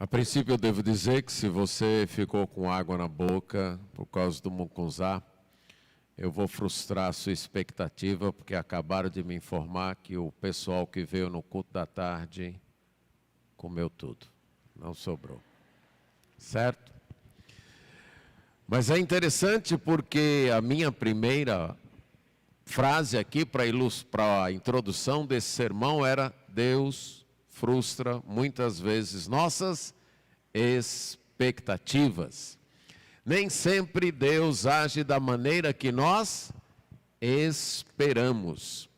A princípio eu devo dizer que se você ficou com água na boca por causa do mucunzá, eu vou frustrar a sua expectativa, porque acabaram de me informar que o pessoal que veio no culto da tarde comeu tudo, não sobrou. Certo? Mas é interessante porque a minha primeira frase aqui para a introdução desse sermão era: Deus frustra muitas vezes nossas expectativas. Nem sempre Deus age da maneira que nós esperamos.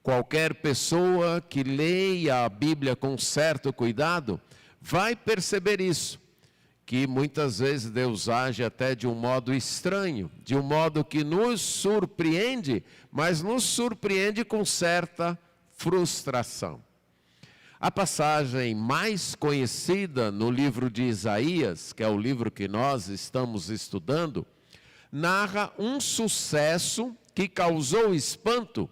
Qualquer pessoa que leia a Bíblia com certo cuidado vai perceber isso, que muitas vezes Deus age até de um modo estranho, de um modo que nos surpreende, mas nos surpreende com certa frustração. A passagem mais conhecida no livro de Isaías, que é o livro que nós estamos estudando, narra um sucesso que causou espanto,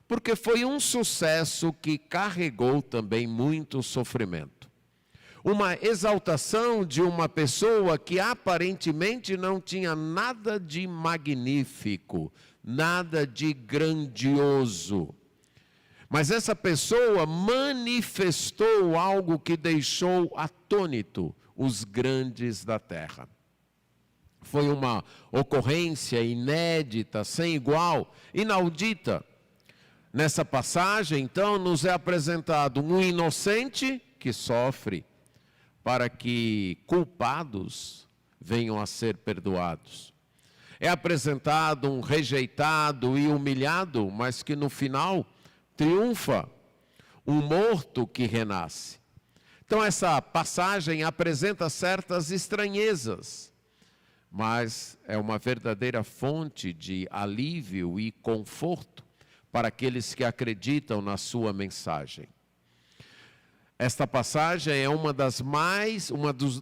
porque foi um sucesso que carregou também muito sofrimento. Uma exaltação de uma pessoa que aparentemente não tinha nada de magnífico, nada de grandioso. Mas essa pessoa manifestou algo que deixou atônito os grandes da terra. Foi uma ocorrência inédita, sem igual, inaudita. Nessa passagem, então, nos é apresentado um inocente que sofre para que culpados venham a ser perdoados. É apresentado um rejeitado e humilhado, mas que no final triunfa, um morto que renasce. Então essa passagem apresenta certas estranhezas, mas é uma verdadeira fonte de alívio e conforto para aqueles que acreditam na sua mensagem. Esta passagem é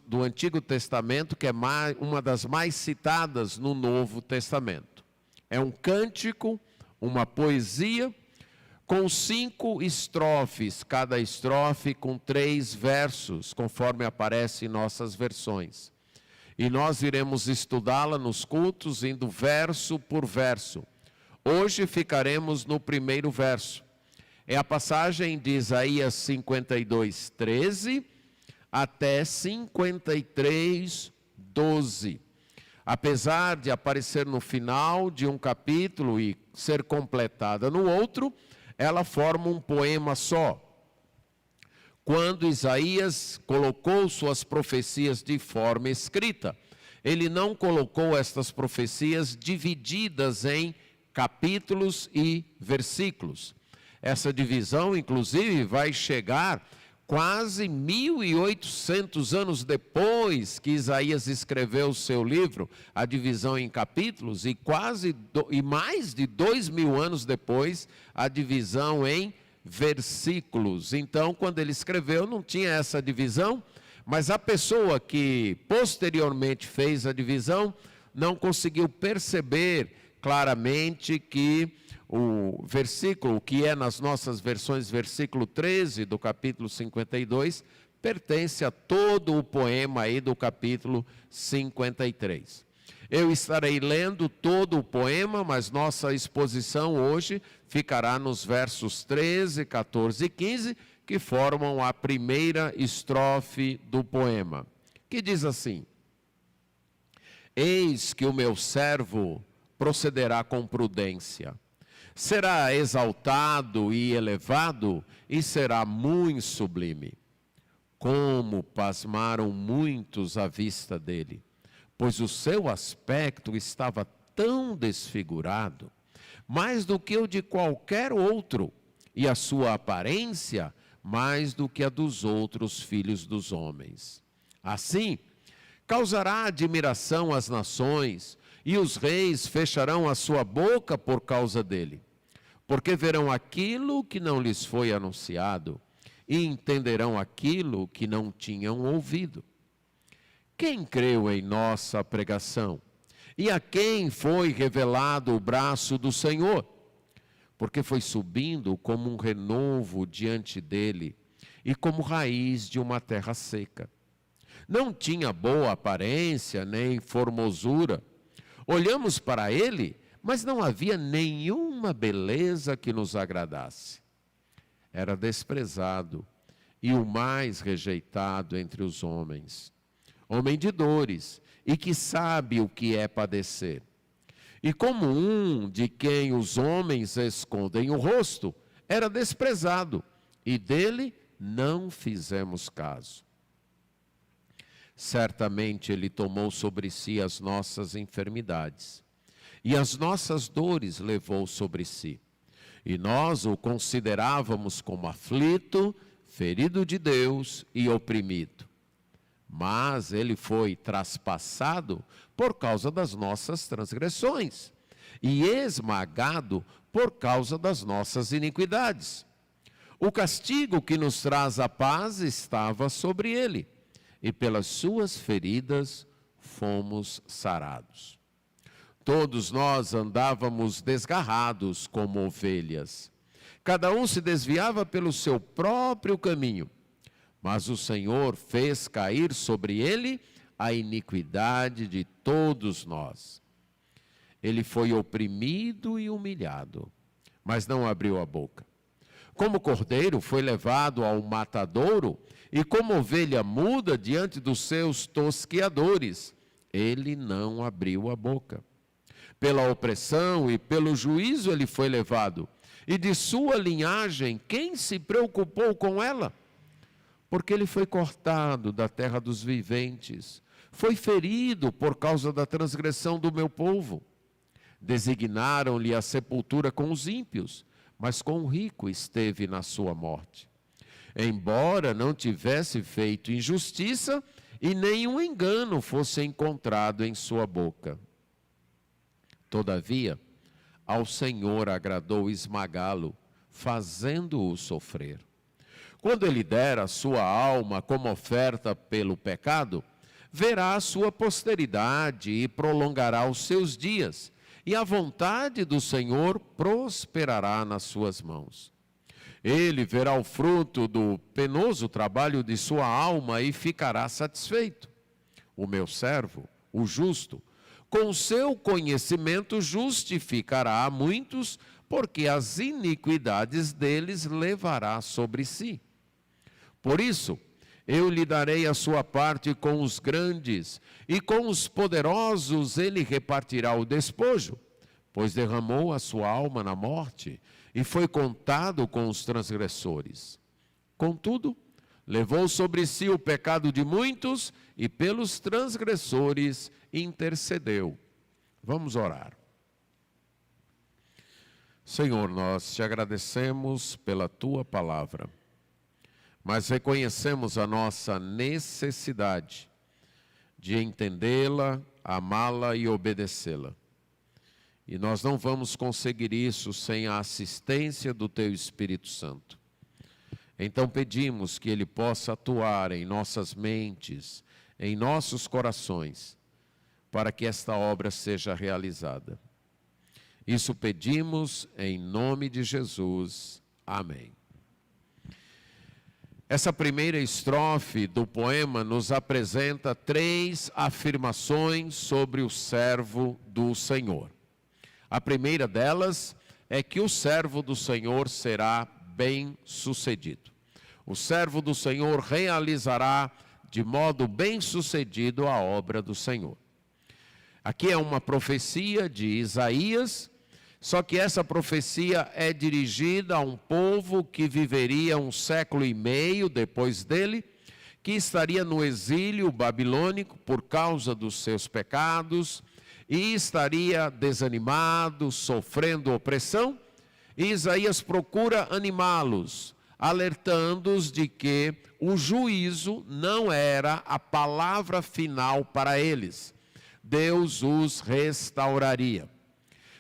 do Antigo Testamento, que é uma das mais citadas no Novo Testamento. É um cântico, uma poesia, com 5 estrofes, cada estrofe com 3 versos, conforme aparece em nossas versões. E nós iremos estudá-la nos cultos, indo verso por verso. Hoje ficaremos no primeiro verso. É a passagem de Isaías 52, 13 até 53, 12. Apesar de aparecer no final de um capítulo e ser completada no outro, ela forma um poema só. Quando Isaías colocou suas profecias de forma escrita, ele não colocou estas profecias divididas em capítulos e versículos. Essa divisão, inclusive, vai chegar quase 1.800 anos depois que Isaías escreveu o seu livro, a divisão em capítulos, e mais de 2.000 anos depois, a divisão em versículos. Então, quando ele escreveu, não tinha essa divisão, mas a pessoa que posteriormente fez a divisão não conseguiu perceber claramente que o versículo, que é nas nossas versões, versículo 13 do capítulo 52, pertence a todo o poema aí do capítulo 53. Eu estarei lendo todo o poema, mas nossa exposição hoje ficará nos versos 13, 14 e 15, que formam a primeira estrofe do poema, que diz assim: Eis que o meu servo procederá com prudência. Será exaltado e elevado, e será muito sublime. Como pasmaram muitos à vista dele, pois o seu aspecto estava tão desfigurado, mais do que o de qualquer outro, e a sua aparência mais do que a dos outros filhos dos homens. Assim, causará admiração às nações, e os reis fecharão a sua boca por causa dele, porque verão aquilo que não lhes foi anunciado, e entenderão aquilo que não tinham ouvido. Quem creu em nossa pregação? E a quem foi revelado o braço do Senhor? Porque foi subindo como um renovo diante dele, e como raiz de uma terra seca. Não tinha boa aparência, nem formosura. Olhamos para ele, mas não havia nenhuma beleza que nos agradasse. Era desprezado e o mais rejeitado entre os homens. Homem de dores e que sabe o que é padecer. E como um de quem os homens escondem o rosto, era desprezado e dele não fizemos caso. Certamente ele tomou sobre si as nossas enfermidades e as nossas dores levou sobre si. E nós o considerávamos como aflito, ferido de Deus e oprimido. Mas ele foi traspassado por causa das nossas transgressões e esmagado por causa das nossas iniquidades. O castigo que nos traz a paz estava sobre ele, e pelas suas feridas fomos sarados. Todos nós andávamos desgarrados como ovelhas. Cada um se desviava pelo seu próprio caminho, mas o Senhor fez cair sobre ele a iniquidade de todos nós. Ele foi oprimido e humilhado, mas não abriu a boca. Como cordeiro foi levado ao matadouro, e como ovelha muda diante dos seus tosqueadores, ele não abriu a boca. Pela opressão e pelo juízo ele foi levado, e de sua linhagem quem se preocupou com ela? Porque ele foi cortado da terra dos viventes, foi ferido por causa da transgressão do meu povo. Designaram-lhe a sepultura com os ímpios, mas com o rico esteve na sua morte. Embora não tivesse feito injustiça e nenhum engano fosse encontrado em sua boca. Todavia, ao Senhor agradou esmagá-lo, fazendo-o sofrer. Quando ele der a sua alma como oferta pelo pecado, verá a sua posteridade e prolongará os seus dias, e a vontade do Senhor prosperará nas suas mãos. Ele verá o fruto do penoso trabalho de sua alma e ficará satisfeito. O meu servo, o justo, com seu conhecimento justificará a muitos, porque as iniquidades deles levará sobre si. Por isso, eu lhe darei a sua parte com os grandes, e com os poderosos ele repartirá o despojo, pois derramou a sua alma na morte, e foi contado com os transgressores. Contudo, levou sobre si o pecado de muitos, e pelos transgressores intercedeu. Vamos orar. Senhor, nós te agradecemos pela tua palavra, mas reconhecemos a nossa necessidade de entendê-la, amá-la e obedecê-la. E nós não vamos conseguir isso sem a assistência do teu Espírito Santo. Então pedimos que ele possa atuar em nossas mentes, em nossos corações, para que esta obra seja realizada. Isso pedimos em nome de Jesus. Amém. Essa primeira estrofe do poema nos apresenta 3 afirmações sobre o servo do Senhor. A primeira delas é que o servo do Senhor será bem-sucedido. O servo do Senhor realizará de modo bem-sucedido a obra do Senhor. Aqui é uma profecia de Isaías, só que essa profecia é dirigida a um povo que viveria 1,5 séculos depois dele, que estaria no exílio babilônico por causa dos seus pecados, e estaria desanimado, sofrendo opressão, e Isaías procura animá-los, alertando-os de que o juízo não era a palavra final para eles. Deus os restauraria.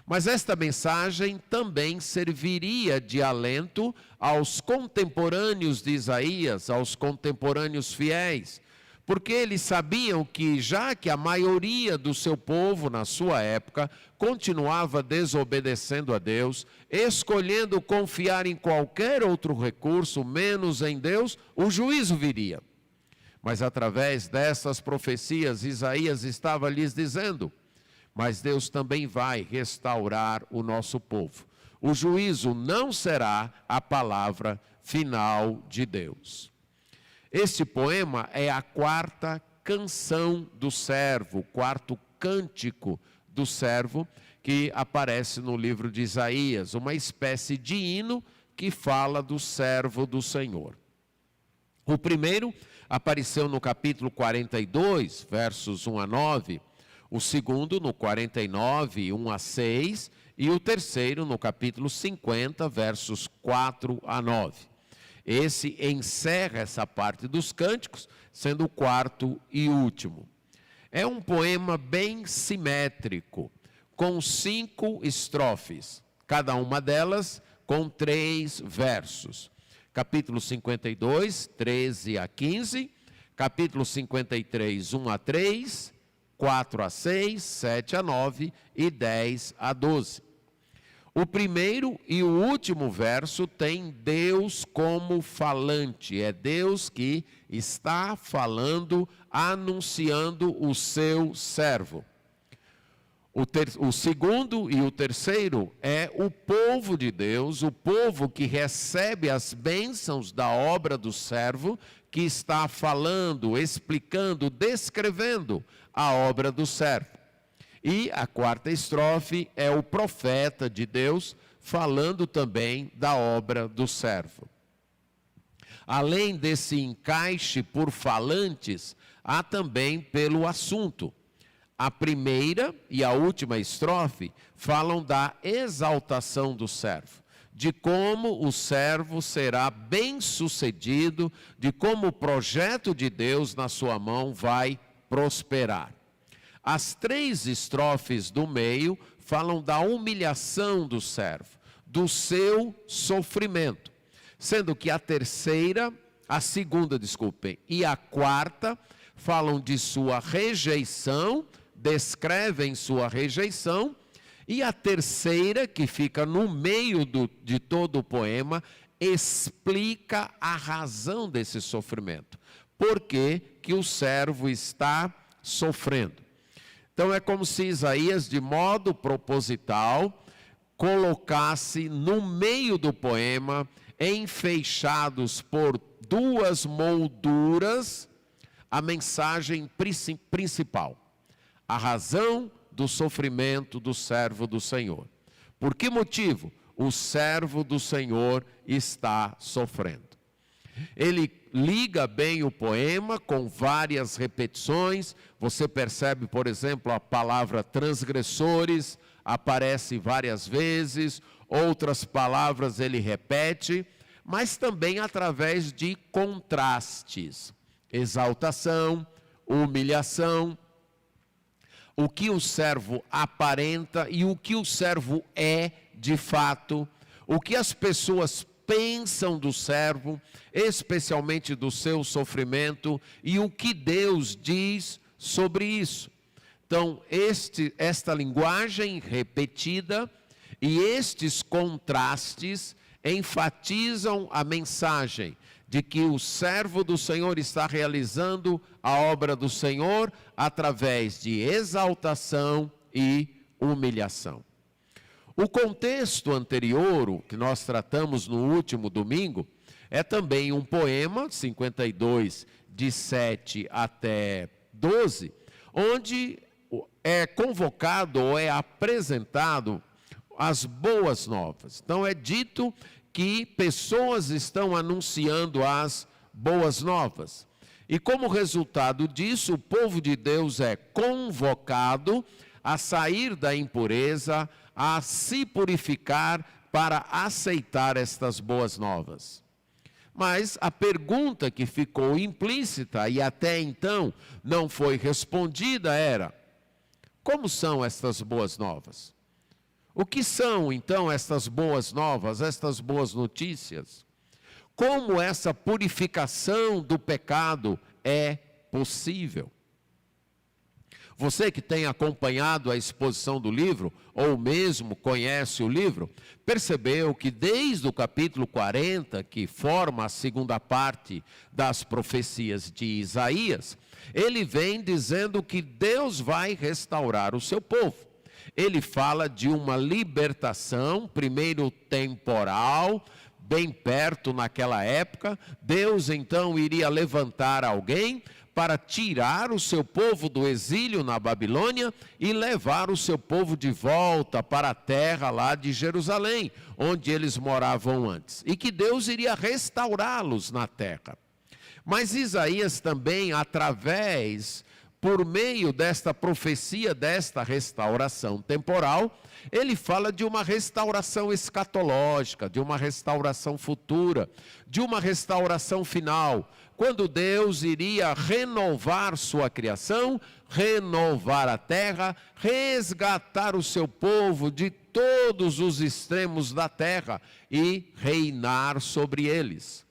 Mas esta mensagem também serviria de alento aos contemporâneos de Isaías, aos contemporâneos fiéis, porque eles sabiam que, já que a maioria do seu povo na sua época continuava desobedecendo a Deus, escolhendo confiar em qualquer outro recurso, menos em Deus, o juízo viria. Mas através dessas profecias, Isaías estava lhes dizendo: mas Deus também vai restaurar o nosso povo. O juízo não será a palavra final de Deus. Este poema é a quarta canção do servo, o quarto cântico do servo, que aparece no livro de Isaías, uma espécie de hino que fala do servo do Senhor. O primeiro apareceu no capítulo 42, versos 1 a 9, o segundo no 49, 1 a 6, e o terceiro no capítulo 50, versos 4 a 9. Esse encerra essa parte dos cânticos, sendo o quarto e último. É um poema bem simétrico, com 5 estrofes, cada uma delas com 3 versos. Capítulo 52, 13 a 15, capítulo 53, 1 a 3, 4 a 6, 7 a 9 e 10 a 12. O primeiro e o último verso tem Deus como falante, é Deus que está falando, anunciando o seu servo. O segundo e o terceiro é o povo de Deus, o povo que recebe as bênçãos da obra do servo, que está falando, explicando, descrevendo a obra do servo. E a quarta estrofe é o profeta de Deus, falando também da obra do servo. Além desse encaixe por falantes, há também pelo assunto. A primeira e a última estrofe falam da exaltação do servo, de como o servo será bem-sucedido, de como o projeto de Deus na sua mão vai prosperar. As 3 estrofes do meio falam da humilhação do servo, do seu sofrimento, sendo que a segunda e a quarta falam de sua rejeição, descrevem sua rejeição, e a terceira, que fica no meio de todo o poema, explica a razão desse sofrimento. Por que que o servo está sofrendo? Então é como se Isaías, de modo proposital, colocasse no meio do poema, enfeixados por 2 molduras, a mensagem principal. A razão do sofrimento do servo do Senhor. Por que motivo o servo do Senhor está sofrendo? Ele liga bem o poema com várias repetições. Você percebe, por exemplo, a palavra transgressores aparece várias vezes, outras palavras ele repete, mas também através de contrastes. Exaltação, humilhação, o que o servo aparenta e o que o servo é de fato, o que as pessoas pensam do servo, especialmente do seu sofrimento, e o que Deus diz sobre isso. Então, esta linguagem repetida e estes contrastes enfatizam a mensagem de que o servo do Senhor está realizando a obra do Senhor através de exaltação e humilhação. O contexto anterior, o que nós tratamos no último domingo, é também um poema, 52, de 7 até 12, onde é convocado ou é apresentado as boas novas. Então é dito que pessoas estão anunciando as boas novas. E como resultado disso, o povo de Deus é convocado a sair da impureza, a se purificar para aceitar estas boas novas. Mas a pergunta que ficou implícita e até então não foi respondida era: como são estas boas novas? O que são, então, estas boas novas, estas boas notícias? Como essa purificação do pecado é possível? Você que tem acompanhado a exposição do livro, ou mesmo conhece o livro, percebeu que desde o capítulo 40, que forma a segunda parte das profecias de Isaías, ele vem dizendo que Deus vai restaurar o seu povo. Ele fala de uma libertação, primeiro temporal, bem perto naquela época. Deus então iria levantar alguém para tirar o seu povo do exílio na Babilônia e levar o seu povo de volta para a terra lá de Jerusalém, onde eles moravam antes. E que Deus iria restaurá-los na terra. Mas Isaías também, por meio desta profecia, desta restauração temporal, ele fala de uma restauração escatológica, de uma restauração futura, de uma restauração final, quando Deus iria renovar sua criação, renovar a terra, resgatar o seu povo de todos os extremos da terra e reinar sobre eles.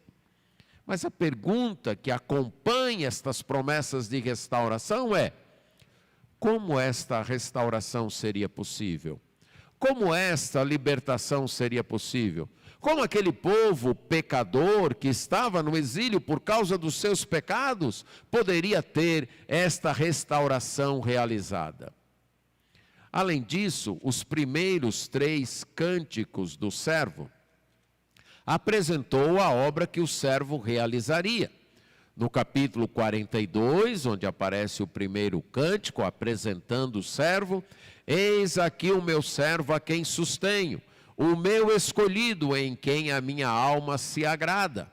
Mas a pergunta que acompanha estas promessas de restauração é: como esta restauração seria possível? Como esta libertação seria possível? Como aquele povo pecador que estava no exílio por causa dos seus pecados poderia ter esta restauração realizada? Além disso, os primeiros 3 cânticos do servo apresentou a obra que o servo realizaria. No capítulo 42, onde aparece o primeiro cântico, apresentando o servo: eis aqui o meu servo a quem sustenho, o meu escolhido em quem a minha alma se agrada.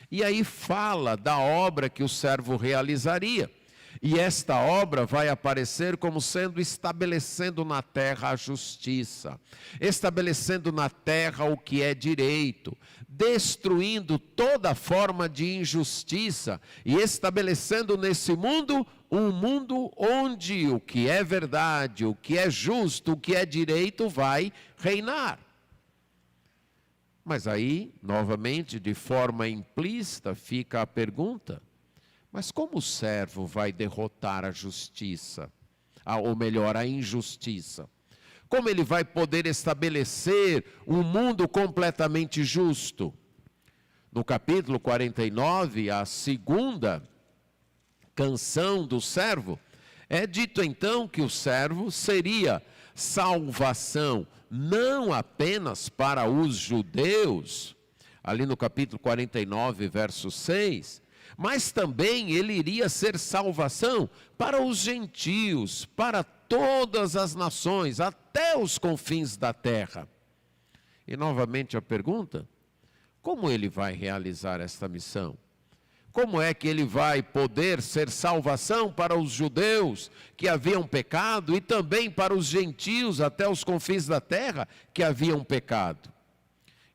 E aí fala da obra que o servo realizaria. E esta obra vai aparecer como sendo estabelecendo na terra a justiça, estabelecendo na terra o que é direito, destruindo toda forma de injustiça e estabelecendo nesse mundo um mundo onde o que é verdade, o que é justo, o que é direito vai reinar. Mas aí, novamente, de forma implícita, fica a pergunta: mas como o servo vai derrotar a justiça? Ou melhor, a injustiça? Como ele vai poder estabelecer um mundo completamente justo? No capítulo 49, a segunda canção do servo, é dito então que o servo seria salvação não apenas para os judeus, ali no capítulo 49, verso 6, mas também ele iria ser salvação para os gentios, para todas as nações, até os confins da terra. E novamente a pergunta: como ele vai realizar esta missão? Como é que ele vai poder ser salvação para os judeus que haviam pecado e também para os gentios até os confins da terra que haviam pecado?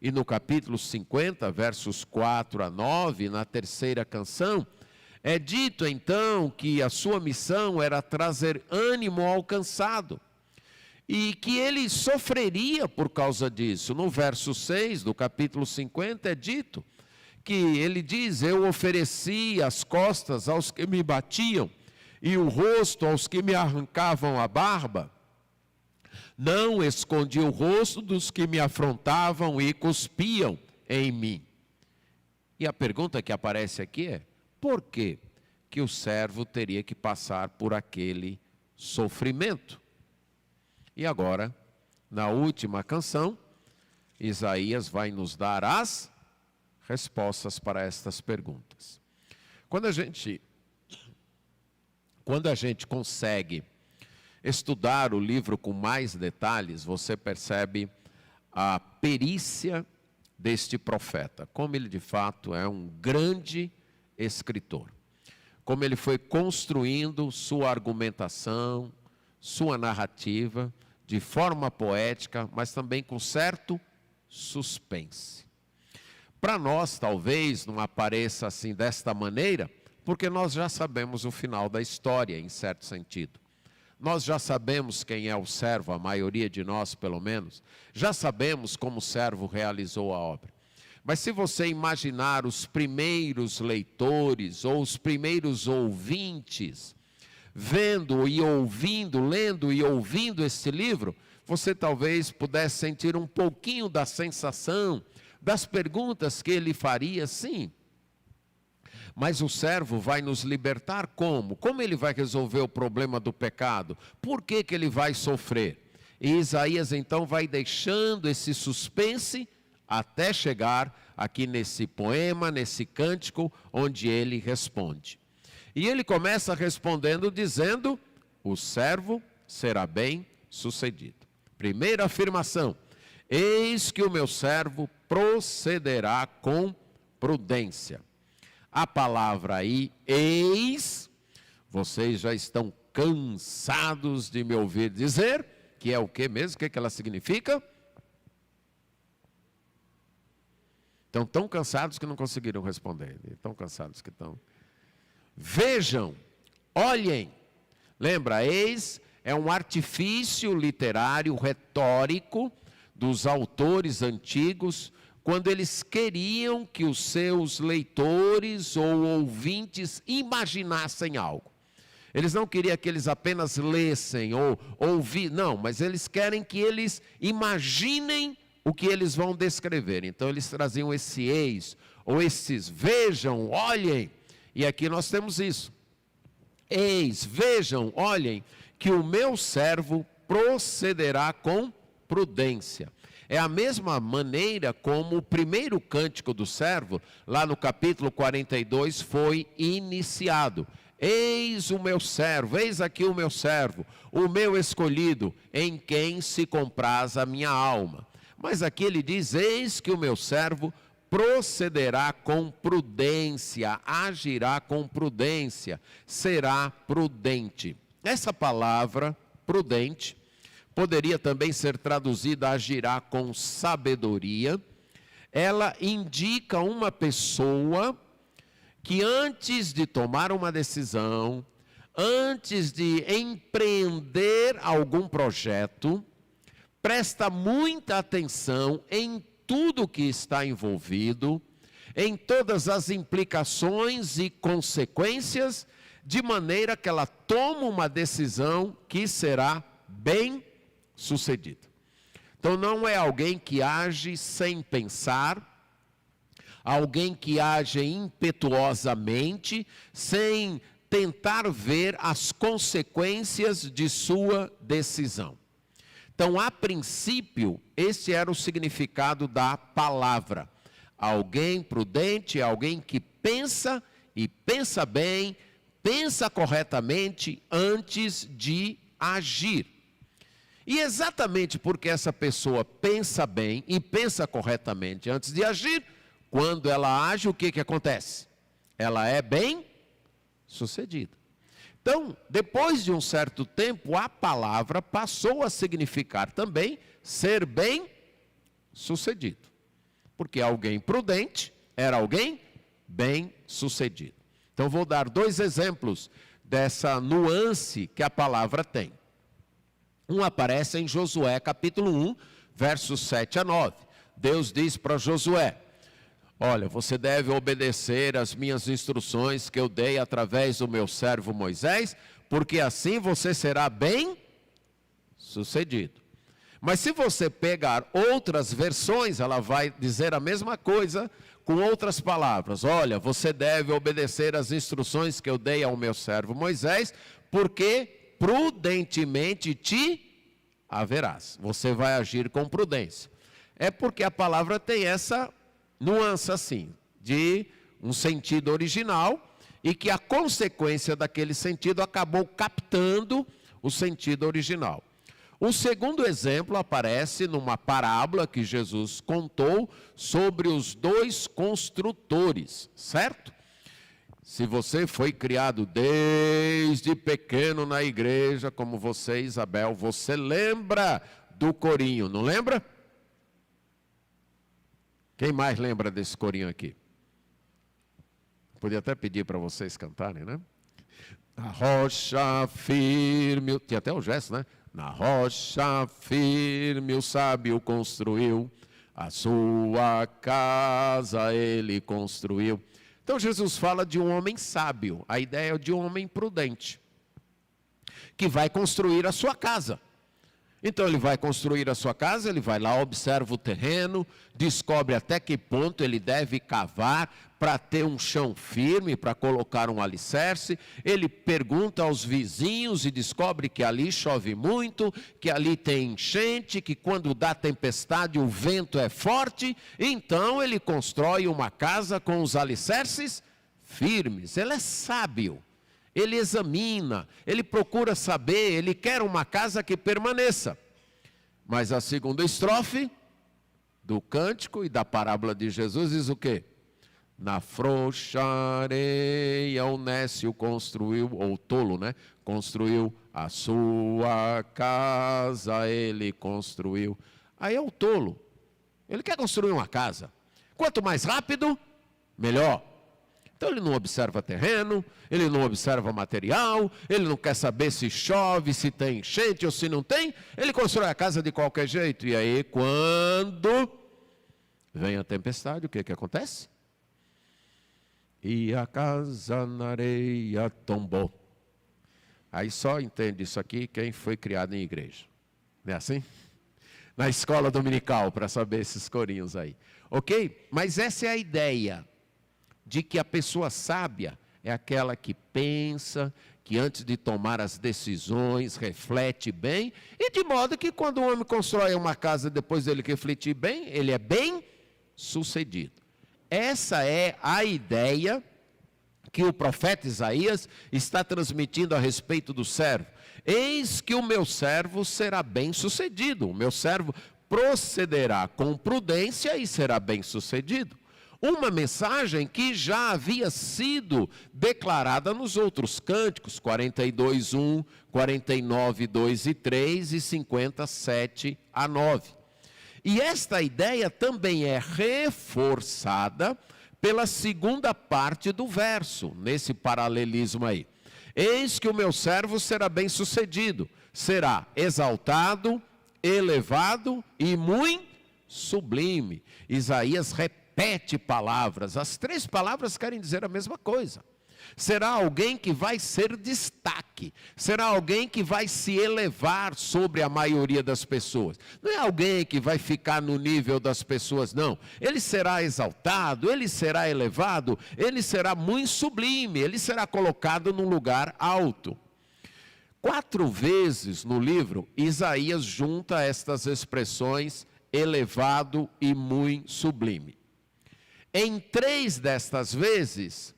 E no capítulo 50, versos 4 a 9, na terceira canção, é dito então que a sua missão era trazer ânimo ao cansado e que ele sofreria por causa disso. No verso 6 do capítulo 50 é dito que ele diz: eu ofereci as costas aos que me batiam e o rosto aos que me arrancavam a barba. Não escondi o rosto dos que me afrontavam e cuspiam em mim. E a pergunta que aparece aqui é: por que que o servo teria que passar por aquele sofrimento? E agora, na última canção, Isaías vai nos dar as respostas para estas perguntas. Quando a gente consegue estudar o livro com mais detalhes, você percebe a perícia deste profeta, como ele de fato é um grande escritor, como ele foi construindo sua argumentação, sua narrativa, de forma poética, mas também com certo suspense. Para nós, talvez, não apareça assim desta maneira, porque nós já sabemos o final da história, em certo sentido. Nós já sabemos quem é o servo, a maioria de nós, pelo menos. Já sabemos como o servo realizou a obra. Mas se você imaginar os primeiros leitores ou os primeiros ouvintes vendo e ouvindo, lendo e ouvindo este livro, você talvez pudesse sentir um pouquinho da sensação, das perguntas que ele faria, sim. Mas o servo vai nos libertar como? Como ele vai resolver o problema do pecado? Por que ele vai sofrer? E Isaías então vai deixando esse suspense até chegar aqui nesse poema, nesse cântico, onde ele responde. E ele começa respondendo dizendo: o servo será bem sucedido. Primeira afirmação: eis que o meu servo procederá com prudência. A palavra aí, eis, vocês já estão cansados de me ouvir dizer, que é o que mesmo? O que ela significa? Estão tão cansados que não conseguiram responder. Tão cansados que estão. Vejam, olhem. Lembra, eis é um artifício literário, retórico, dos autores antigos, quando eles queriam que os seus leitores ou ouvintes imaginassem algo. Eles não queriam que eles apenas lessem ou ouvissem, não, mas eles querem que eles imaginem o que eles vão descrever. Então eles traziam esse eis, ou esses vejam, olhem, e aqui nós temos isso. Eis, vejam, olhem, que o meu servo procederá com prudência. É a mesma maneira como o primeiro cântico do servo, lá no capítulo 42, foi iniciado. Eis o meu servo, eis aqui o meu servo, o meu escolhido, em quem se compraz a minha alma. Mas aqui ele diz: eis que o meu servo procederá com prudência, agirá com prudência, será prudente. Essa palavra, prudente, poderia também ser traduzida agirá com sabedoria. Ela indica uma pessoa que antes de tomar uma decisão, antes de empreender algum projeto, presta muita atenção em tudo que está envolvido, em todas as implicações e consequências, de maneira que ela toma uma decisão que será bem sucedida. Então não é alguém que age sem pensar, alguém que age impetuosamente, sem tentar ver as consequências de sua decisão. Então, a princípio, esse era o significado da palavra. Alguém prudente é alguém que pensa e pensa bem, pensa corretamente antes de agir. E exatamente porque essa pessoa pensa bem e pensa corretamente antes de agir, quando ela age, o que acontece? Ela é bem sucedida. Então, depois de um certo tempo, a palavra passou a significar também ser bem sucedido. Porque alguém prudente era alguém bem sucedido. Então, vou dar 2 exemplos dessa nuance que a palavra tem. Um aparece em Josué capítulo 1, versos 7 a 9. Deus diz para Josué: olha, você deve obedecer às minhas instruções que eu dei através do meu servo Moisés, porque assim você será bem sucedido. Mas se você pegar outras versões, ela vai dizer a mesma coisa com outras palavras. Olha, você deve obedecer às instruções que eu dei ao meu servo Moisés, porque prudentemente te haverás. Você vai agir com prudência. É porque a palavra tem essa nuance assim, de um sentido original, e que a consequência daquele sentido acabou captando o sentido original. O segundo exemplo aparece numa parábola que Jesus contou sobre os 2 construtores, certo? Se você foi criado desde pequeno na igreja, como você, Isabel, você lembra do corinho, não lembra? Quem mais lembra desse corinho aqui? Podia até pedir para vocês cantarem, né? Na rocha firme, tinha até o gesto, né? Na rocha firme o sábio construiu, a sua casa ele construiu. Então Jesus fala de um homem sábio, a ideia é de um homem prudente. que vai construir a sua casa. Então ele vai construir a sua casa, ele vai lá, observa o terreno, descobre até que ponto ele deve cavar para ter um chão firme, para colocar um alicerce. Ele pergunta aos vizinhos e descobre que ali chove muito, que ali tem enchente, que quando dá tempestade o vento é forte. Então ele constrói uma casa com os alicerces firmes. Ele é sábio. Ele examina, ele procura saber, ele quer uma casa que permaneça. Mas a segunda estrofe do cântico e da parábola de Jesus diz o quê? Na frouxa areia o nécio construiu, ou tolo, né? Construiu a sua casa, ele construiu. Aí é o tolo, ele quer construir uma casa. Quanto mais rápido, melhor. Então ele não observa terreno, ele não observa material, ele não quer saber se chove, se tem enchente ou se não tem, ele constrói a casa de qualquer jeito. E aí quando vem a tempestade, o que acontece? E a casa na areia tombou. Aí só entende isso aqui quem foi criado em igreja. Não é assim? Na escola dominical, para saber esses corinhos aí. Ok? Mas essa é a ideia. De que a pessoa sábia é aquela que pensa, que antes de tomar as decisões, reflete bem, e de modo que quando o homem constrói uma casa, depois dele refletir bem, ele é bem sucedido. Essa é a ideia que o profeta Isaías está transmitindo a respeito do servo. Eis que o meu servo será bem sucedido, o meu servo procederá com prudência e será bem sucedido. Uma mensagem que já havia sido declarada nos outros cânticos, 42:1, 49:2 e 3 e 57:9. E esta ideia também é reforçada pela segunda parte do verso, nesse paralelismo aí. Eis que o meu servo será bem sucedido, será exaltado, elevado e muito sublime. Isaías repete palavras, as três palavras querem dizer a mesma coisa. Será alguém que vai ser destaque, será alguém que vai se elevar sobre a maioria das pessoas. Não é alguém que vai ficar no nível das pessoas, não. Ele será exaltado, ele será elevado, ele será muito sublime, ele será colocado num lugar alto. 4 vezes no livro, Isaías junta estas expressões elevado e muito sublime. Em 3 destas vezes,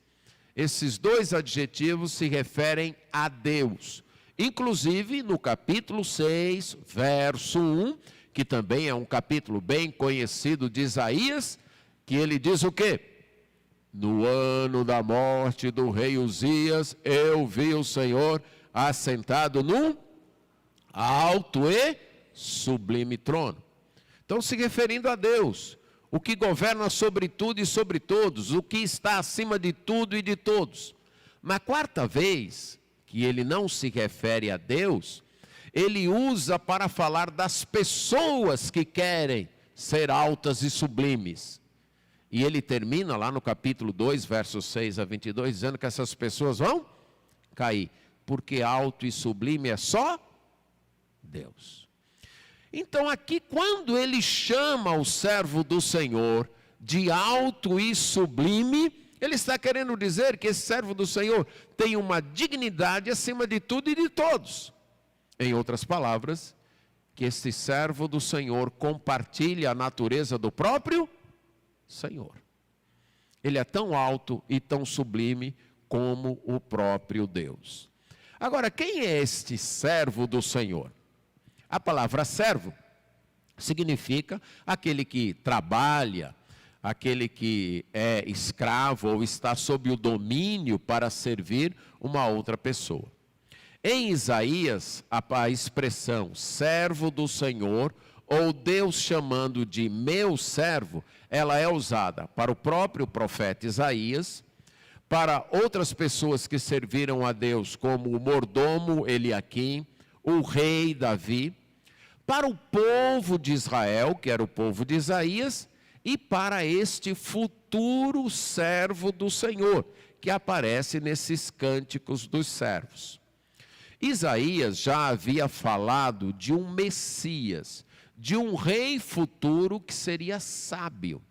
esses 2 adjetivos se referem a Deus. Inclusive no capítulo 6, verso 1, que também é um capítulo bem conhecido de Isaías, que ele diz o quê? No ano da morte do rei Uzias, eu vi o Senhor assentado num alto e sublime trono. Então, se referindo a Deus, o que governa sobre tudo e sobre todos, o que está acima de tudo e de todos. Na 4ª vez, que ele não se refere a Deus, ele usa para falar das pessoas que querem ser altas e sublimes. E ele termina lá no capítulo 2, versos 6 a 22, dizendo que essas pessoas vão cair, porque alto e sublime é só Deus. Então aqui, quando ele chama o servo do Senhor de alto e sublime, ele está querendo dizer que esse servo do Senhor tem uma dignidade acima de tudo e de todos. Em outras palavras, que esse servo do Senhor compartilha a natureza do próprio Senhor. Ele é tão alto e tão sublime como o próprio Deus. Agora, quem é este servo do Senhor? A palavra servo significa aquele que trabalha, aquele que é escravo ou está sob o domínio para servir uma outra pessoa. Em Isaías, a expressão servo do Senhor, ou Deus chamando de meu servo, ela é usada para o próprio profeta Isaías, para outras pessoas que serviram a Deus, como o mordomo Eliaquim, o rei Davi, para o povo de Israel, que era o povo de Isaías, e para este futuro servo do Senhor, que aparece nesses cânticos dos servos. Isaías já havia falado de um Messias, de um rei futuro que seria sábio,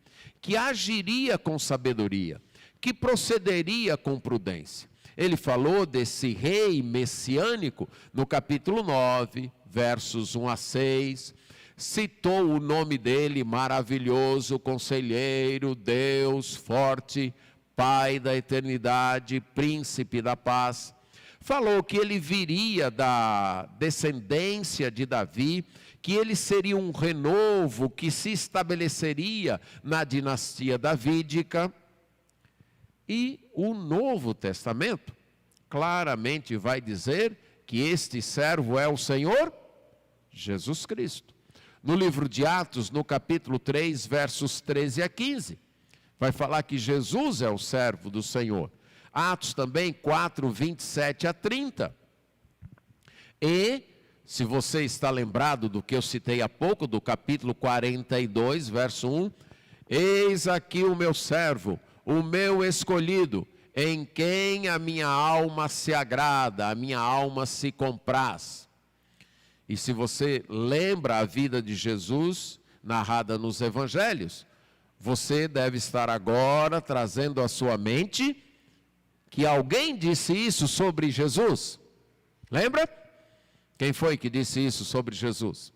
que agiria com sabedoria, que procederia com prudência. Ele falou desse rei messiânico no capítulo 9, versos 1 a 6, citou o nome dele, maravilhoso, conselheiro, Deus forte, Pai da eternidade, príncipe da paz. Falou que ele viria da descendência de Davi, que ele seria um renovo que se estabeleceria na dinastia davídica. E o Novo Testamento claramente vai dizer que este servo é o Senhor Jesus Cristo. No livro de Atos, no capítulo 3, versos 13 a 15, vai falar que Jesus é o servo do Senhor. Atos também 4, 27 a 30. E, se você está lembrado do que eu citei há pouco, do capítulo 42, verso 1, eis aqui o meu servo, o meu escolhido, em quem a minha alma se agrada, a minha alma se compraz. E se você lembra a vida de Jesus, narrada nos evangelhos, você deve estar agora trazendo à sua mente que alguém disse isso sobre Jesus. Lembra? Quem foi que disse isso sobre Jesus?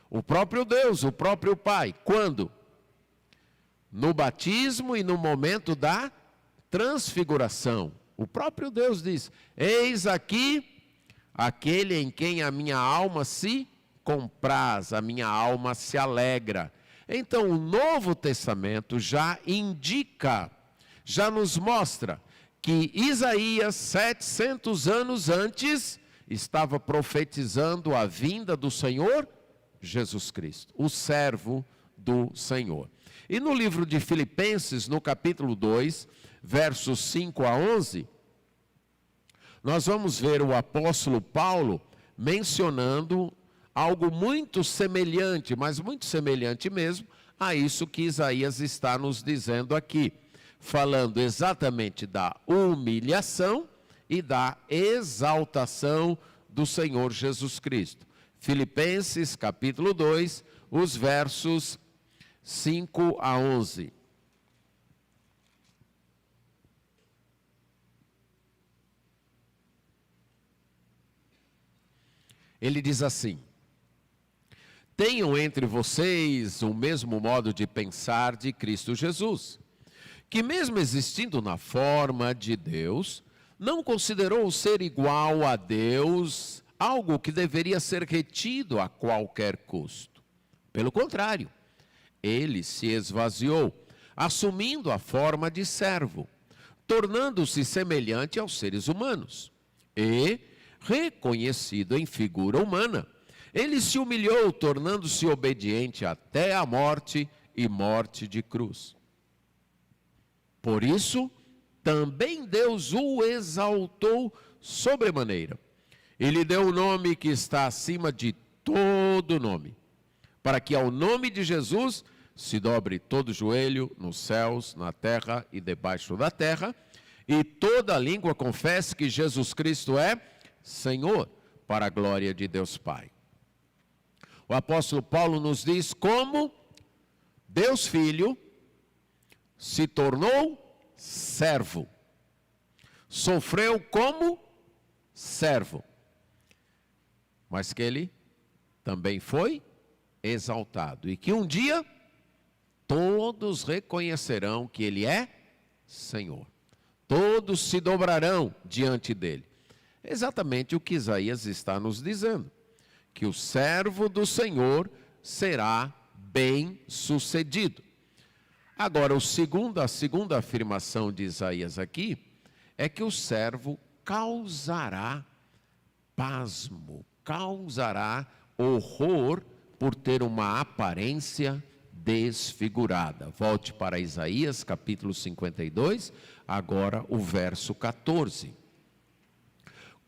O próprio Deus, o próprio Pai. Quando? No batismo e no momento da transfiguração. O próprio Deus diz: eis aqui aquele em quem a minha alma se compraz, a minha alma se alegra. Então o Novo Testamento já indica, já nos mostra que Isaías, 700 anos antes, estava profetizando a vinda do Senhor Jesus Cristo, o servo do Senhor. E no livro de Filipenses, no capítulo 2, versos 5 a 11, nós vamos ver o apóstolo Paulo mencionando algo muito semelhante, mas muito semelhante mesmo, a isso que Isaías está nos dizendo aqui, falando exatamente da humilhação e da exaltação do Senhor Jesus Cristo. Filipenses, capítulo 2, os versos 5 a 11. Ele diz assim: tenham entre vocês o mesmo modo de pensar de Cristo Jesus, que mesmo existindo na forma de Deus, não considerou ser igual a Deus algo que deveria ser retido a qualquer custo. Pelo contrário, ele se esvaziou, assumindo a forma de servo, tornando-se semelhante aos seres humanos. E, reconhecido em figura humana, ele se humilhou, tornando-se obediente até a morte e morte de cruz. Por isso, também Deus o exaltou sobremaneira. E lhe deu o nome que está acima de todo nome, para que ao nome de Jesus se dobre todo joelho nos céus, na terra e debaixo da terra, e toda língua confesse que Jesus Cristo é Senhor, para a glória de Deus Pai. O apóstolo Paulo nos diz como Deus Filho se tornou servo, sofreu como servo, mas que ele também foi exaltado, e que um dia todos reconhecerão que ele é Senhor, todos se dobrarão diante dele. Exatamente o que Isaías está nos dizendo, que o servo do Senhor será bem-sucedido. Agora, a segunda afirmação de Isaías aqui é que o servo causará pasmo, causará horror por ter uma aparência desfigurada. Volte para Isaías, capítulo 52, agora o verso 14.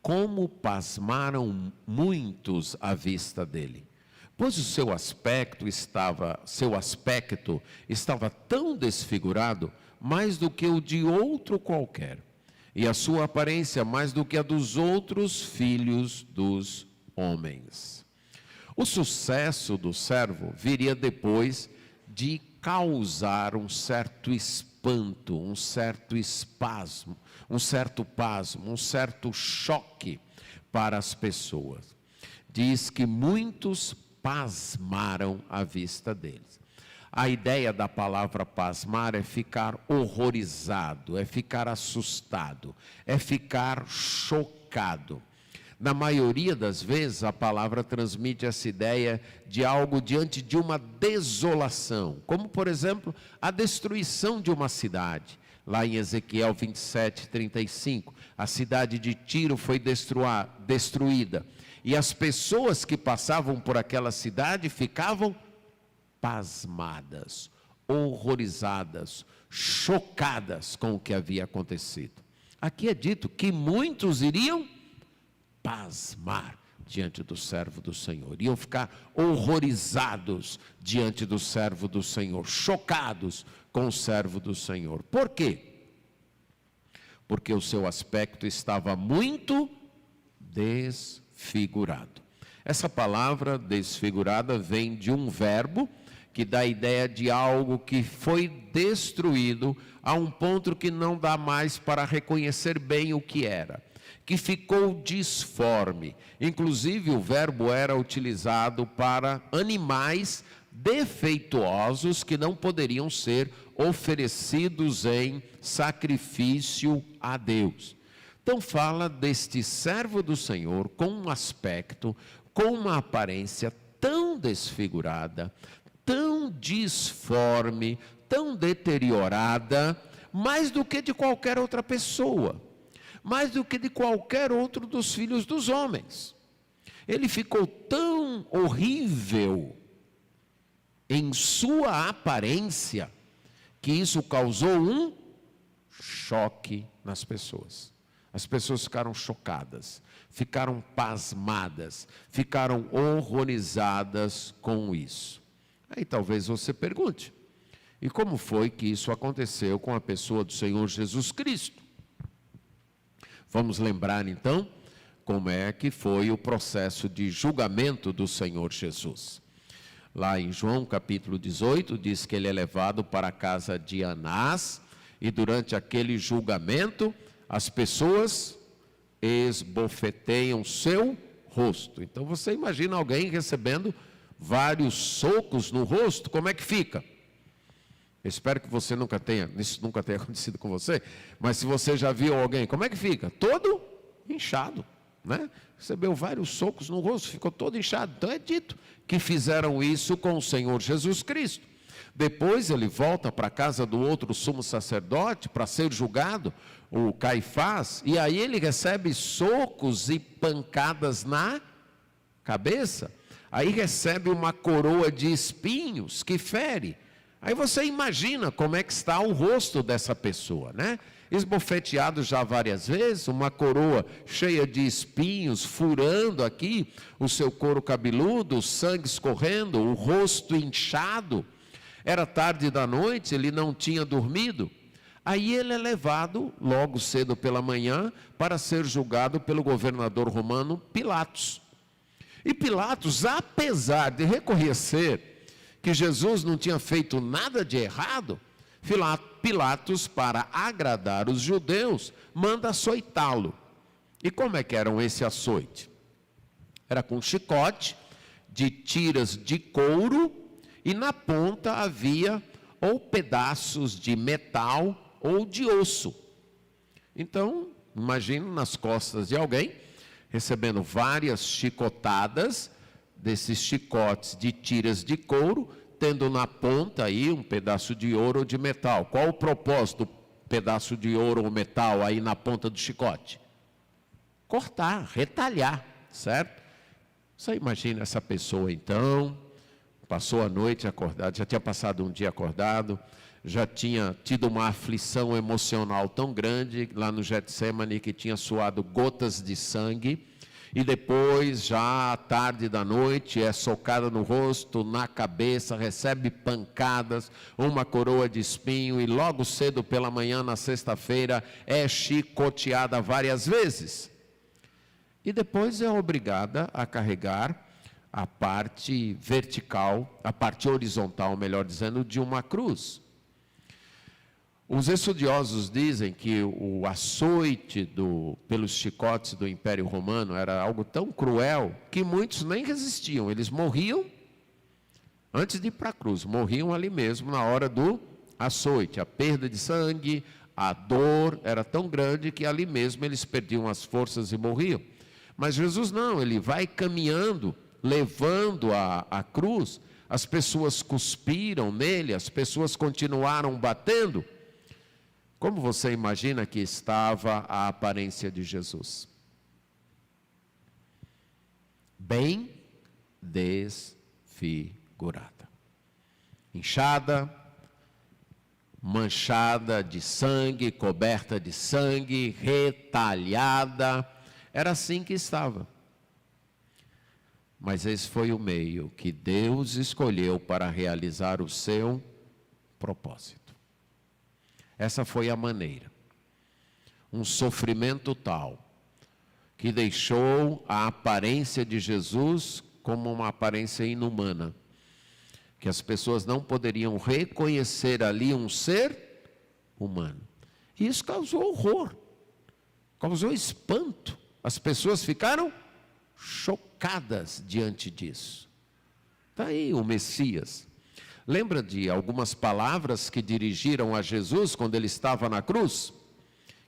Como pasmaram muitos à vista dele, pois o seu aspecto estava tão desfigurado, mais do que o de outro qualquer. e a sua aparência mais do que a dos outros filhos dos homens. O sucesso do servo viria depois de causar um certo espanto, um certo espasmo, um certo pasmo, um certo choque para as pessoas. Diz que muitos pasmaram à vista deles. A ideia da palavra pasmar é ficar horrorizado, é ficar assustado, é ficar chocado. Na maioria das vezes, a palavra transmite essa ideia de algo diante de uma desolação, como, por exemplo, a destruição de uma cidade. Lá em Ezequiel 27:35, a cidade de Tiro foi destruída, e as pessoas que passavam por aquela cidade ficavam pasmadas, horrorizadas, chocadas com o que havia acontecido. Aqui é dito que muitos iriam pasmar diante do servo do Senhor, iam ficar horrorizados diante do servo do Senhor, chocados com o servo do Senhor. Por quê? Porque o seu aspecto estava muito desfigurado. Essa palavra desfigurada vem de um verbo que dá a ideia de algo que foi destruído a um ponto que não dá mais para reconhecer bem o que era, que ficou disforme. Inclusive o verbo era utilizado para animais defeituosos que não poderiam ser oferecidos em sacrifício a Deus. Então fala deste servo do Senhor com um aspecto, com uma aparência tão desfigurada, tão disforme, tão deteriorada, mais do que de qualquer outra pessoa, mais do que de qualquer outro dos filhos dos homens. Ele ficou tão horrível em sua aparência, que isso causou um choque nas pessoas. As pessoas ficaram chocadas, ficaram pasmadas, ficaram horrorizadas com isso. Aí talvez você pergunte, e como foi que isso aconteceu com a pessoa do Senhor Jesus Cristo? Vamos lembrar então como é que foi o processo de julgamento do Senhor Jesus. Lá em João capítulo 18, diz que ele é levado para a casa de Anás, e durante aquele julgamento, as pessoas esbofeteiam seu rosto. Então você imagina alguém recebendo vários socos no rosto, como é que fica? Eu espero que isso nunca tenha acontecido com você, mas se você já viu alguém, como é que fica? Todo inchado, né? Recebeu vários socos no rosto, ficou todo inchado. Então é dito que fizeram isso com o Senhor Jesus Cristo. Depois ele volta para a casa do outro sumo sacerdote para ser julgado, o Caifás, e aí ele recebe socos e pancadas na cabeça. Aí recebe uma coroa de espinhos que fere. Aí você imagina como é que está o rosto dessa pessoa, né? Esbofeteado já várias vezes, uma coroa cheia de espinhos, furando aqui o seu couro cabeludo, o sangue escorrendo, o rosto inchado. Era tarde da noite, ele não tinha dormido. Aí ele é levado logo cedo pela manhã para ser julgado pelo governador romano Pilatos. E Pilatos, apesar de reconhecer que Jesus não tinha feito nada de errado, Pilatos, para agradar os judeus, manda açoitá-lo. E como é que era esse açoite? Era com chicote de tiras de couro, e na ponta havia ou pedaços de metal ou de osso. Então, imagine nas costas de alguém, recebendo várias chicotadas, desses chicotes de tiras de couro, tendo na ponta aí um pedaço de ouro ou de metal. Qual o propósito do pedaço de ouro ou metal aí na ponta do chicote? Cortar, retalhar, certo? Você imagina essa pessoa então, passou a noite acordado, já tinha passado um dia acordado, já tinha tido uma aflição emocional tão grande lá no Getsemane, que tinha suado gotas de sangue, e depois, já à tarde da noite, é socada no rosto, na cabeça, recebe pancadas, uma coroa de espinho, e logo cedo pela manhã, na sexta-feira, é chicoteada várias vezes. E depois é obrigada a carregar a parte vertical, a parte horizontal, melhor dizendo, de uma cruz. Os estudiosos dizem que o açoite pelos chicotes do Império Romano era algo tão cruel que muitos nem resistiam. Eles morriam antes de ir para a cruz, morriam ali mesmo na hora do açoite. A perda de sangue, a dor era tão grande que ali mesmo eles perdiam as forças e morriam. Mas Jesus não, ele vai caminhando, levando a cruz. As pessoas cuspiram nele, as pessoas continuaram batendo. Como você imagina que estava a aparência de Jesus? Bem desfigurada, inchada, manchada de sangue, coberta de sangue, retalhada. Era assim que estava. Mas esse foi o meio que Deus escolheu para realizar o seu propósito. Essa foi a maneira. Um sofrimento tal que deixou a aparência de Jesus como uma aparência inumana, que as pessoas não poderiam reconhecer ali um ser humano. E isso causou horror, causou espanto. As pessoas ficaram chocadas diante disso. Está aí o Messias. Lembra de algumas palavras que dirigiram a Jesus quando ele estava na cruz?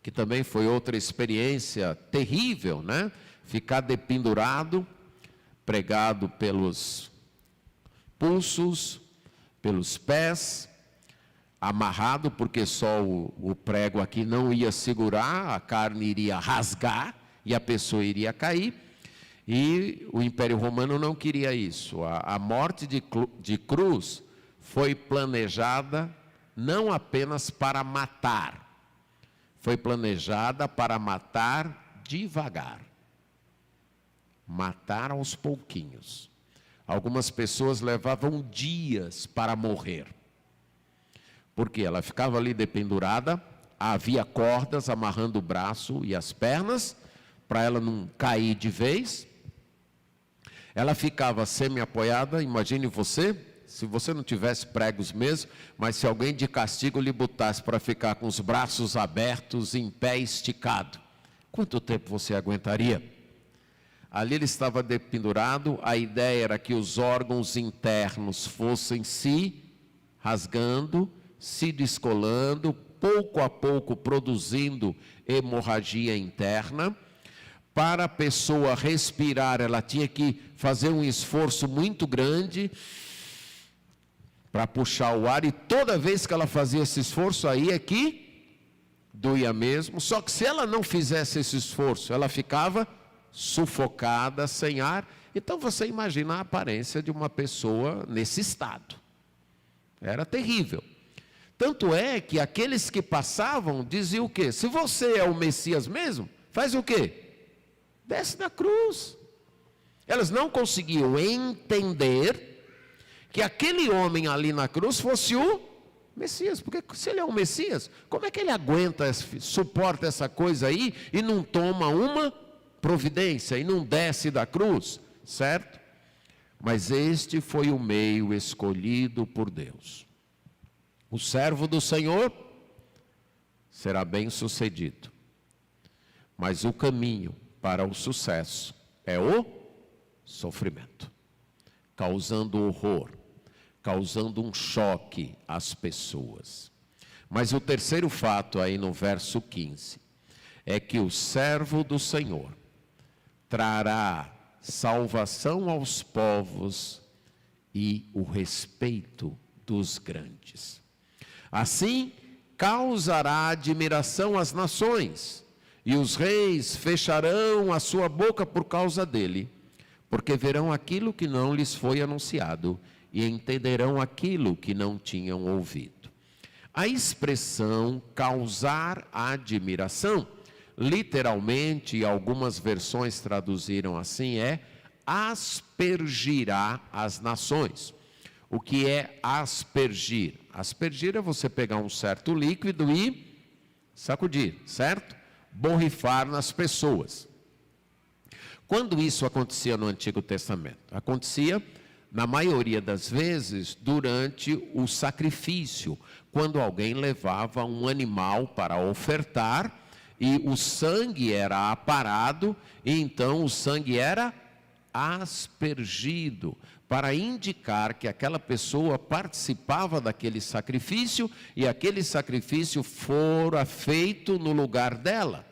Que também foi outra experiência terrível, né? Ficar dependurado, pregado pelos pulsos, pelos pés, amarrado, porque só o prego aqui não ia segurar, a carne iria rasgar e a pessoa iria cair. E o Império Romano não queria isso. A morte de cruz foi planejada não apenas para matar, foi planejada para matar devagar, matar aos pouquinhos. Algumas pessoas levavam dias para morrer, porque ela ficava ali dependurada, havia cordas amarrando o braço e as pernas, para ela não cair de vez. Ela ficava semi-apoiada, imagine você, se você não tivesse pregos mesmo, mas se alguém de castigo lhe botasse para ficar com os braços abertos, em pé esticado, quanto tempo você aguentaria? Ali ele estava dependurado, a ideia era que os órgãos internos fossem se rasgando, se descolando, pouco a pouco produzindo hemorragia interna. Para a pessoa respirar, ela tinha que fazer um esforço muito grande para puxar o ar, e toda vez que ela fazia esse esforço, aí é que doía mesmo. Só que se ela não fizesse esse esforço, ela ficava sufocada, sem ar. Então você imagina a aparência de uma pessoa nesse estado. Era terrível. Tanto é que aqueles que passavam diziam o quê? Se você é o Messias mesmo, faz o quê? Desce da cruz. Elas não conseguiam entender que aquele homem ali na cruz fosse o Messias. Porque se ele é o Messias, como é que ele aguenta, suporta essa coisa aí e não toma uma providência e não desce da cruz, certo? Mas este foi o meio escolhido por Deus. O servo do Senhor será bem sucedido, mas o caminho para o sucesso é o sofrimento, causando horror, causando um choque às pessoas. Mas o terceiro fato aí no verso 15 é que o servo do Senhor trará salvação aos povos e o respeito dos grandes. Assim, causará admiração às nações, e os reis fecharão a sua boca por causa dele, porque verão aquilo que não lhes foi anunciado e entenderão aquilo que não tinham ouvido. A expressão causar admiração literalmente, algumas versões traduziram assim, aspergirá as nações. O que é aspergir? Aspergir é você pegar um certo líquido e sacudir, certo? Borrifar nas pessoas. Quando isso acontecia no Antigo Testamento? Acontecia, na maioria das vezes, durante o sacrifício, quando alguém levava um animal para ofertar e o sangue era aparado, e então o sangue era aspergido, para indicar que aquela pessoa participava daquele sacrifício e aquele sacrifício fora feito no lugar dela.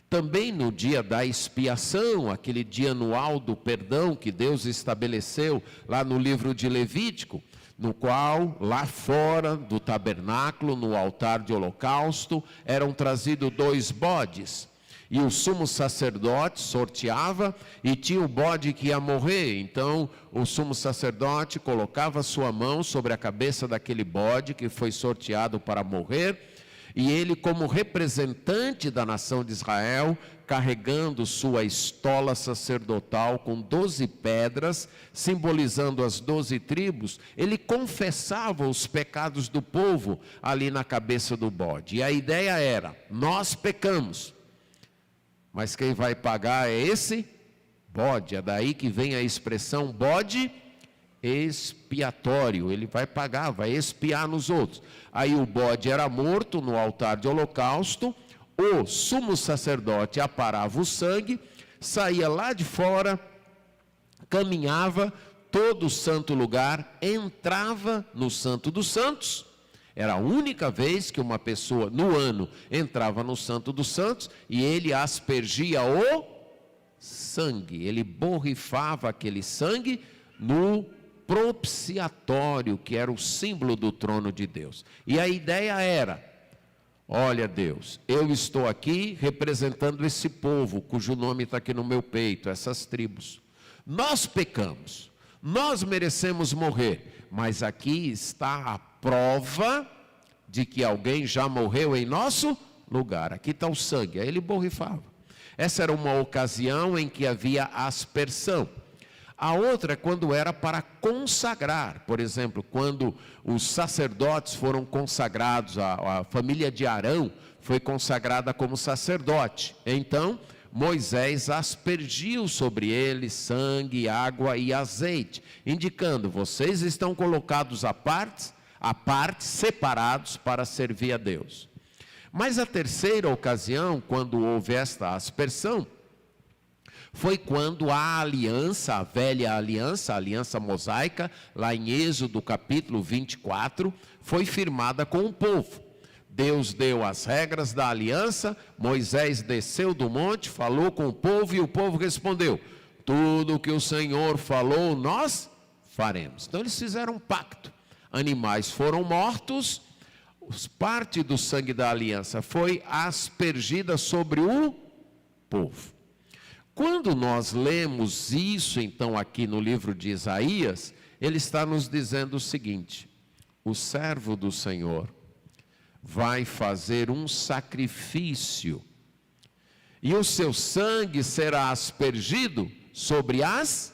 Também no dia da expiação, aquele dia anual do perdão que Deus estabeleceu lá no livro de Levítico, no qual, lá fora do tabernáculo, no altar de holocausto, eram trazidos 2 bodes. E o sumo sacerdote sorteava e tinha o bode que ia morrer. Então, o sumo sacerdote colocava sua mão sobre a cabeça daquele bode que foi sorteado para morrer. E ele, como representante da nação de Israel, carregando sua estola sacerdotal com 12 pedras, simbolizando as 12 tribos, ele confessava os pecados do povo ali na cabeça do bode. E a ideia era, nós pecamos, mas quem vai pagar é esse bode. É daí que vem a expressão bode expiatório. Ele vai pagar, vai expiar nos outros. Aí o bode era morto no altar de holocausto, o sumo sacerdote aparava o sangue, saía lá de fora, caminhava todo o santo lugar, entrava no Santo dos Santos. Era a única vez que uma pessoa no ano entrava no Santo dos Santos e ele aspergia o sangue. Ele borrifava aquele sangue no propiciatório, que era o símbolo do trono de Deus. E a ideia era, olha Deus, eu estou aqui representando esse povo, cujo nome está aqui no meu peito, essas tribos. Nós pecamos, nós merecemos morrer, mas aqui está a prova de que alguém já morreu em nosso lugar. Aqui está o sangue. Aí ele borrifava. Essa era uma ocasião em que havia aspersão. A outra é quando era para consagrar. Por exemplo, quando os sacerdotes foram consagrados, a família de Arão foi consagrada como sacerdote. Então, Moisés aspergiu sobre eles sangue, água e azeite, indicando, vocês estão colocados à parte, separados para servir a Deus. Mas a terceira ocasião, quando houve esta aspersão, foi quando a aliança, a velha aliança, a aliança mosaica, lá em Êxodo capítulo 24, foi firmada com o povo. Deus deu as regras da aliança, Moisés desceu do monte, falou com o povo e o povo respondeu, tudo o que o Senhor falou, nós faremos. Então eles fizeram um pacto, animais foram mortos, parte do sangue da aliança foi aspergida sobre o povo. Quando nós lemos isso então aqui no livro de Isaías, ele está nos dizendo o seguinte, o servo do Senhor vai fazer um sacrifício, e o seu sangue será aspergido sobre as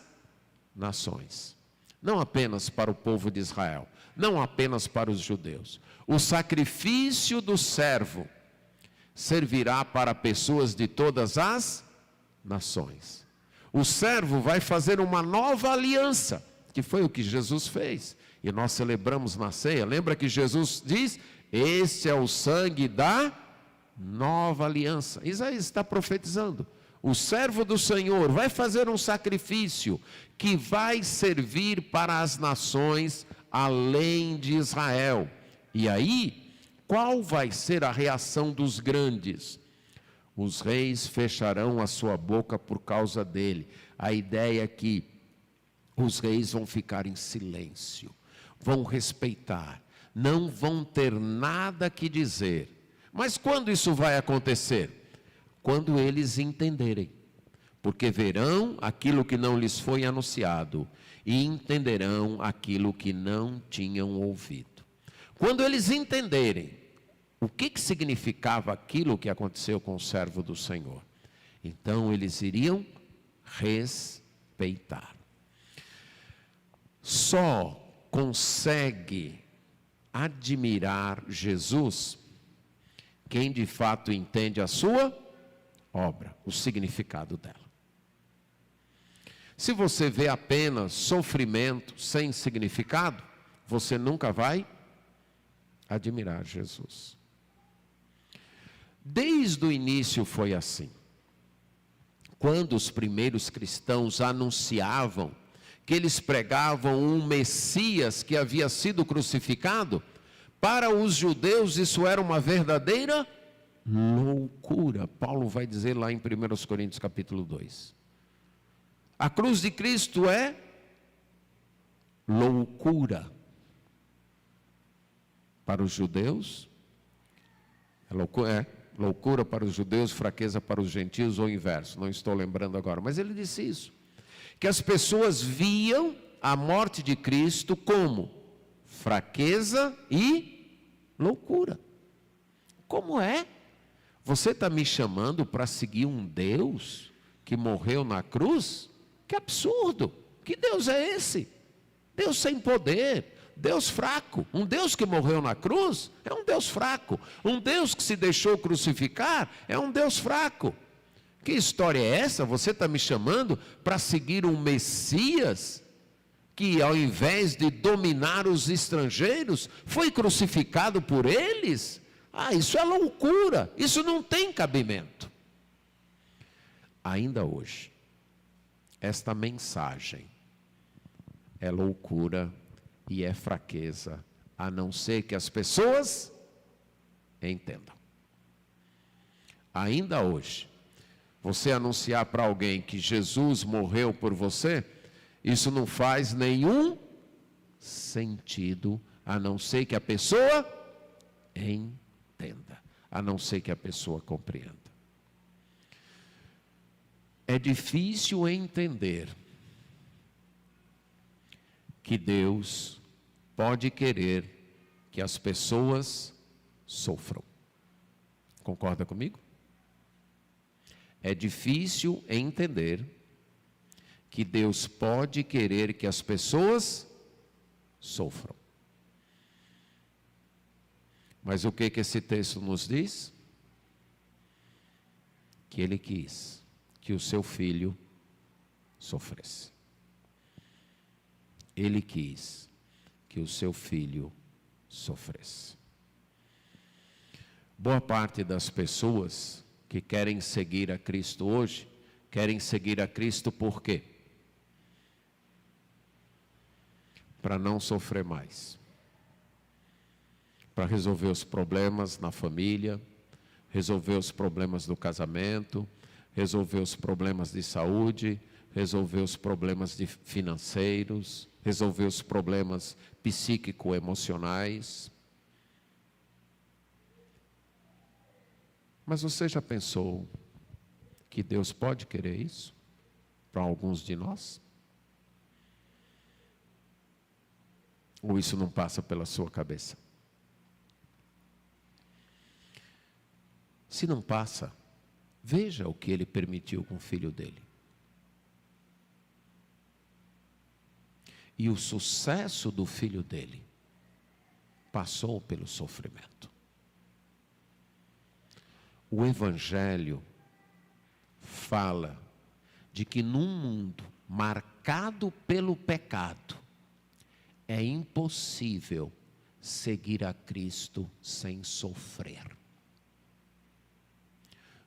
nações, não apenas para o povo de Israel, não apenas para os judeus. O sacrifício do servo servirá para pessoas de todas as nações. O servo vai fazer uma nova aliança, que foi o que Jesus fez, e nós celebramos na ceia. Lembra que Jesus diz, este é o sangue da nova aliança. Isaías está profetizando, o servo do Senhor vai fazer um sacrifício, que vai servir para as nações além de Israel. E aí, qual vai ser a reação dos grandes? Os reis fecharão a sua boca por causa dele. A ideia é que os reis vão ficar em silêncio, vão respeitar, não vão ter nada que dizer. Mas quando isso vai acontecer? Quando eles entenderem, porque verão aquilo que não lhes foi anunciado e entenderão aquilo que não tinham ouvido. Quando eles entenderem o que significava aquilo que aconteceu com o servo do Senhor. Então eles iriam respeitar. Só consegue admirar Jesus quem de fato entende a sua obra, o significado dela. Se você vê apenas sofrimento sem significado, você nunca vai admirar Jesus. Desde o início foi assim. Quando os primeiros cristãos anunciavam que eles pregavam um Messias que havia sido crucificado, para os judeus isso era uma verdadeira loucura. Paulo vai dizer lá em 1 Coríntios capítulo 2. A cruz de Cristo é loucura. Para os judeus, loucura para os judeus, fraqueza para os gentios, ou o inverso, não estou lembrando agora. Mas ele disse isso, que as pessoas viam a morte de Cristo como fraqueza e loucura. Como é? Você está me chamando para seguir um Deus que morreu na cruz? Que absurdo! Que Deus é esse? Deus sem poder, Deus fraco. Um Deus que morreu na cruz é um Deus fraco. Um Deus que se deixou crucificar é um Deus fraco. Que história é essa? Você está me chamando para seguir um Messias que, ao invés de dominar os estrangeiros, foi crucificado por eles? Isso é loucura, isso não tem cabimento. Ainda hoje, esta mensagem é loucura e é fraqueza, a não ser que as pessoas entendam. Ainda hoje, você anunciar para alguém que Jesus morreu por você, isso não faz nenhum sentido, a não ser que a pessoa entenda, a não ser que a pessoa compreenda. É difícil entender que Deus pode querer que as pessoas sofram. Concorda comigo? É difícil entender que Deus pode querer que as pessoas sofram. Mas o que esse texto nos diz? Que Ele quis que o seu filho sofresse. Ele quis que o seu filho sofresse. Boa parte das pessoas que querem seguir a Cristo hoje, querem seguir a Cristo por quê? Para não sofrer mais. Para resolver os problemas na família, resolver os problemas do casamento, resolver os problemas de saúde, resolver os problemas financeiros, resolver os problemas psíquico-emocionais. Mas você já pensou que Deus pode querer isso para alguns de nós? Ou isso não passa pela sua cabeça? Se não passa, veja o que Ele permitiu com o filho dele. E o sucesso do filho dele passou pelo sofrimento. O Evangelho fala de que num mundo marcado pelo pecado, é impossível seguir a Cristo sem sofrer.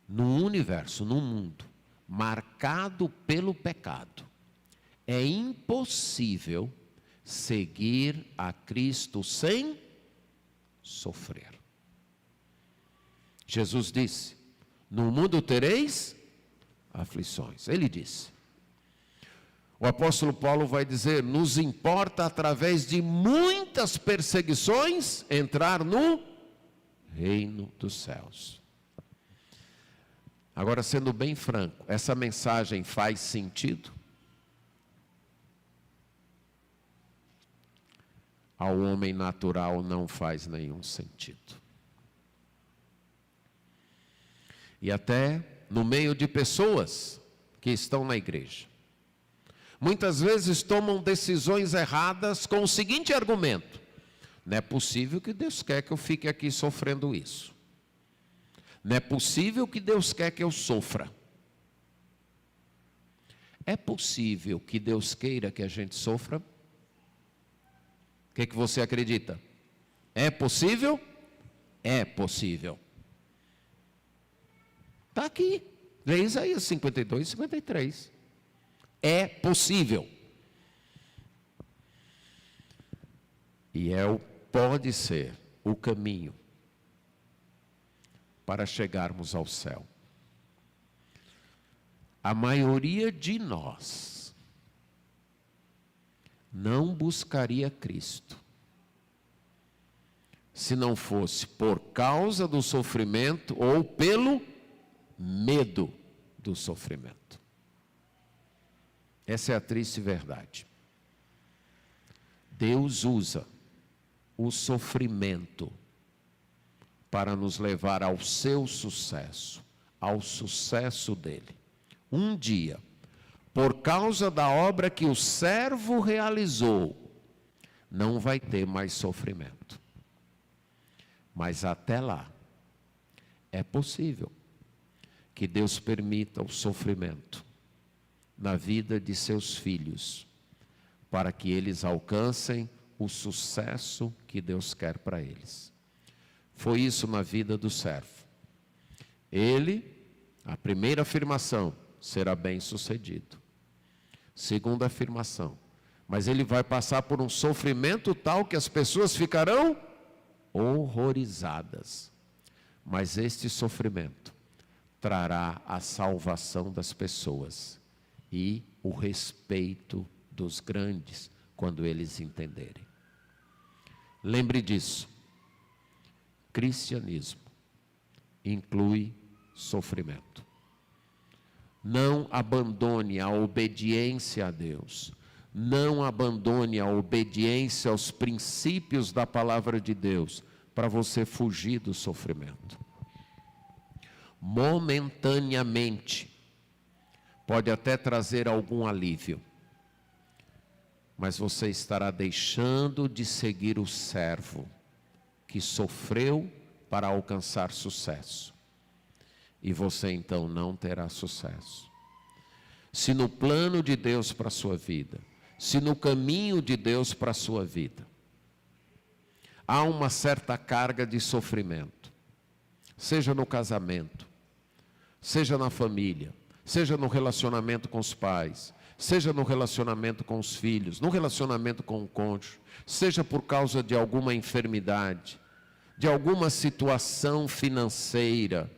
No universo, no mundo marcado pelo pecado, é impossível seguir a Cristo sem sofrer. Jesus disse: no mundo tereis aflições. Ele disse. O apóstolo Paulo vai dizer: nos importa através de muitas perseguições entrar no reino dos céus. Agora, sendo bem franco, essa mensagem faz sentido? Ao homem natural não faz nenhum sentido. e até no meio de pessoas que estão na igreja. Muitas vezes tomam decisões erradas com o seguinte argumento: não é possível que Deus quer que eu fique aqui sofrendo isso. Não é possível que Deus quer que eu sofra. É possível que Deus queira que a gente sofra? O que você acredita? É possível? É possível. Está aqui. Lê Isaías 52 e 53. É possível. E pode ser o caminho para chegarmos ao céu. A maioria de nós não buscaria Cristo se não fosse por causa do sofrimento ou pelo medo do sofrimento. Essa é a triste verdade. Deus usa o sofrimento para nos levar ao seu sucesso, ao sucesso dele. Um dia, por causa da obra que o servo realizou, não vai ter mais sofrimento. Mas até lá, é possível que Deus permita o sofrimento na vida de seus filhos, para que eles alcancem o sucesso que Deus quer para eles. Foi isso na vida do servo. Ele, a primeira afirmação, será bem-sucedido. Segunda afirmação, mas ele vai passar por um sofrimento tal que as pessoas ficarão horrorizadas. Mas este sofrimento trará a salvação das pessoas e o respeito dos grandes, quando eles entenderem. Lembre disso. Cristianismo inclui sofrimento. Não abandone a obediência a Deus. Não abandone a obediência aos princípios da palavra de Deus para você fugir do sofrimento. Momentaneamente, pode até trazer algum alívio, mas você estará deixando de seguir o servo que sofreu para alcançar sucesso. E você então não terá sucesso. Se no plano de Deus para a sua vida, se no caminho de Deus para a sua vida, há uma certa carga de sofrimento, seja no casamento, seja na família, seja no relacionamento com os pais, seja no relacionamento com os filhos, no relacionamento com o cônjuge, seja por causa de alguma enfermidade, de alguma situação financeira,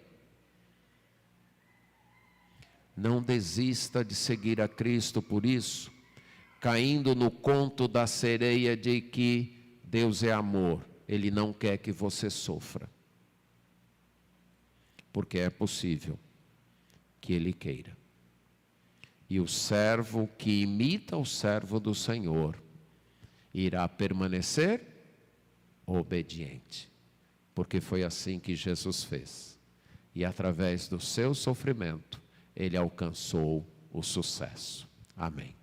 não desista de seguir a Cristo por isso, caindo no conto da sereia de que Deus é amor. Ele não quer que você sofra. Porque é possível que Ele queira. E o servo que imita o servo do Senhor irá permanecer obediente. Porque foi assim que Jesus fez. E através do seu sofrimento, Ele alcançou o sucesso. Amém.